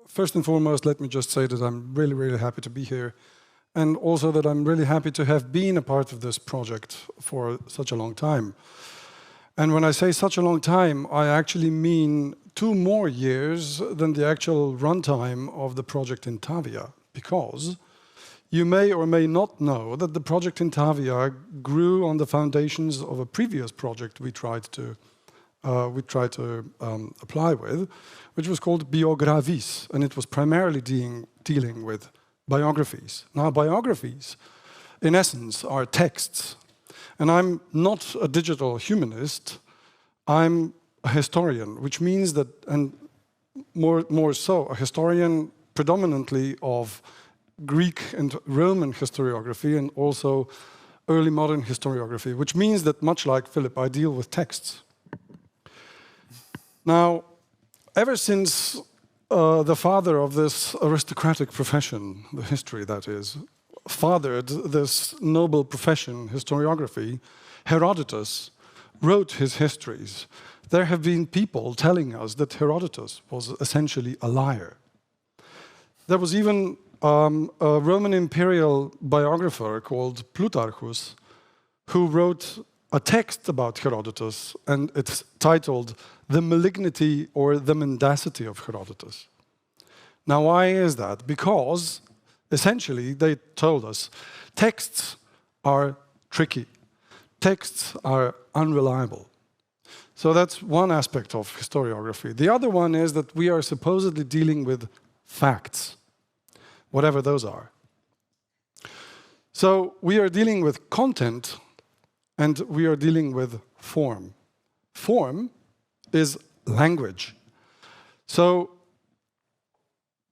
first and foremost, let me just say that I'm really, really happy to be here, and also that I'm really happy to have been a part of this project for such a long time. And when I say such a long time, I actually mean 2 more years than the actual runtime of the project in Tavia, because you may or may not know that the project in Tavia grew on the foundations of a previous project we tried to apply with, which was called Biogravis, and it was primarily dealing with biographies. Now, biographies, in essence, are texts. And I'm not a digital humanist, I'm a historian, which means that, and more so, a historian predominantly of Greek and Roman historiography and also early modern historiography, which means that, much like Philip, I deal with texts. Now, ever since the father of this aristocratic profession, the history that is, fathered this noble profession, historiography, Herodotus wrote his histories. There have been people telling us that Herodotus was essentially a liar. There was even a Roman imperial biographer called Plutarchus who wrote a text about Herodotus, and it's titled The Malignity or the Mendacity of Herodotus. Now, why is that? Because essentially, they told us, texts are tricky. Texts are unreliable. So that's one aspect of historiography. The other one is that we are supposedly dealing with facts, whatever those are. So we are dealing with content, and we are dealing with form. Form is language. So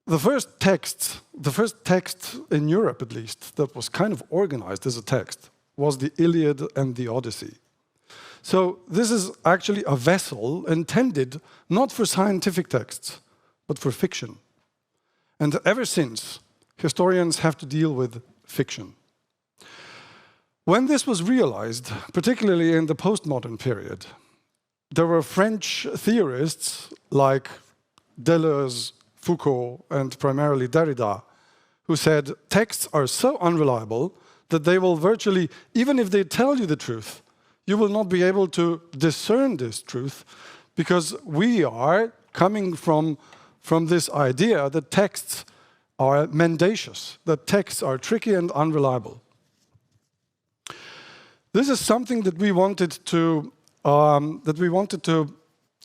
the first text in Europe, at least, that was kind of organized as a text was the Iliad and the Odyssey. So this is actually a vessel intended not for scientific texts, but for fiction. And ever since, historians have to deal with fiction. When this was realized, particularly in the postmodern period, there were French theorists like Deleuze, Foucault, and primarily Derrida, who said texts are so unreliable that they will virtually, even if they tell you the truth, you will not be able to discern this truth, because we are coming from this idea that texts are mendacious, that texts are tricky and unreliable. This is something that we wanted to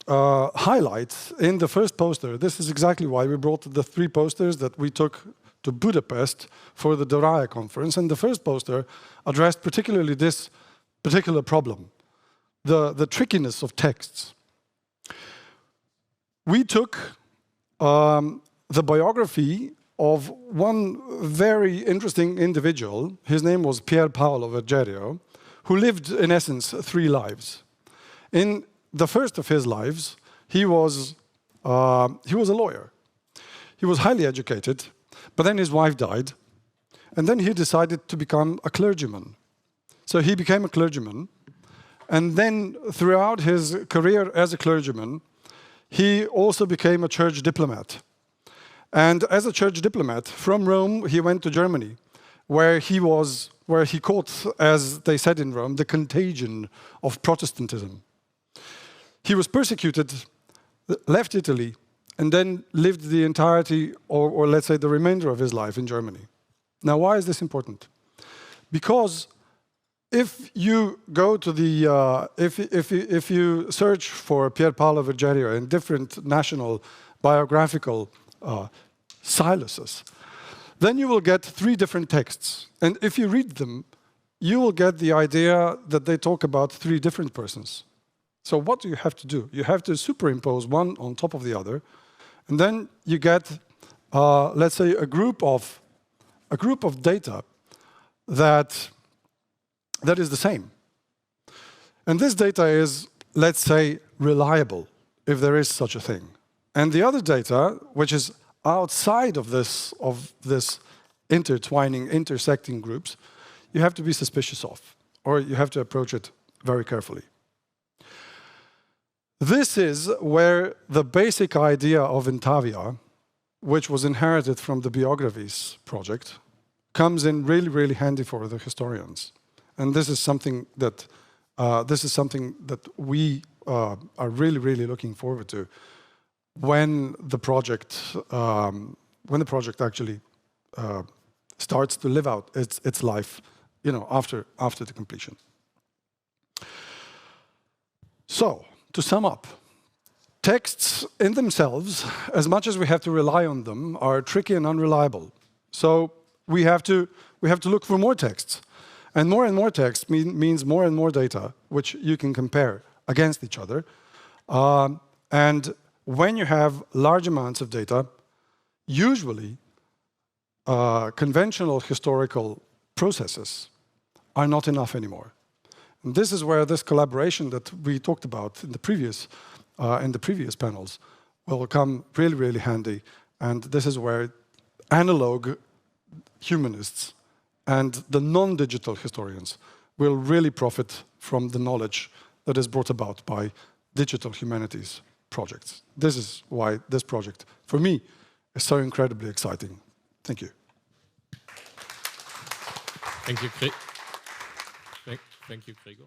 highlight in the first poster. This is exactly why we brought the 3 posters that we took to Budapest for the Doraya conference. And the first poster addressed particularly this particular problem, the trickiness of texts. We took the biography of one very interesting individual. His name was Pier Paolo Vergerio, who lived, in essence, 3 lives. In the first of his lives, he was a lawyer. He was highly educated, but then his wife died, and then he decided to become a clergyman. So he became a clergyman, and then throughout his career as a clergyman, he also became a church diplomat. And as a church diplomat, from Rome, he went to Germany, where he caught, as they said in Rome, the contagion of Protestantism. He was persecuted, left Italy, and then lived the entirety, or let's say the remainder of his life in Germany. Now, why is this important? Because if you go to the, if you search for Pier Paolo Vergerio in different national biographical siluses, then you will get 3 different texts. And if you read them, you will get the idea that they talk about 3 different persons. So what do you have to do? You have to superimpose one on top of the other, and then you get, let's say, a group of data that is the same. And this data is, let's say, reliable, if there is such a thing. And the other data, which is outside of this intertwining, intersecting groups, you have to be suspicious of, or you have to approach it very carefully. This is where the basic idea of Intavia which was inherited from the biographies project, comes in really, really handy for the historians. And this is something that we are really, really looking forward to when the project actually starts to live out its life, after the completion. So, to sum up, texts in themselves, as much as we have to rely on them, are tricky and unreliable. So we have to look for more texts. And more text means more and more data, which you can compare against each other. And when you have large amounts of data, usually conventional historical processes are not enough anymore. And this is where this collaboration that we talked about in the previous panels will come really, really handy. And this is where analog humanists and the non-digital historians will really profit from the knowledge that is brought about by digital humanities projects. This is why this project, for me, is so incredibly exciting. Thank you. Thank you, Gregor.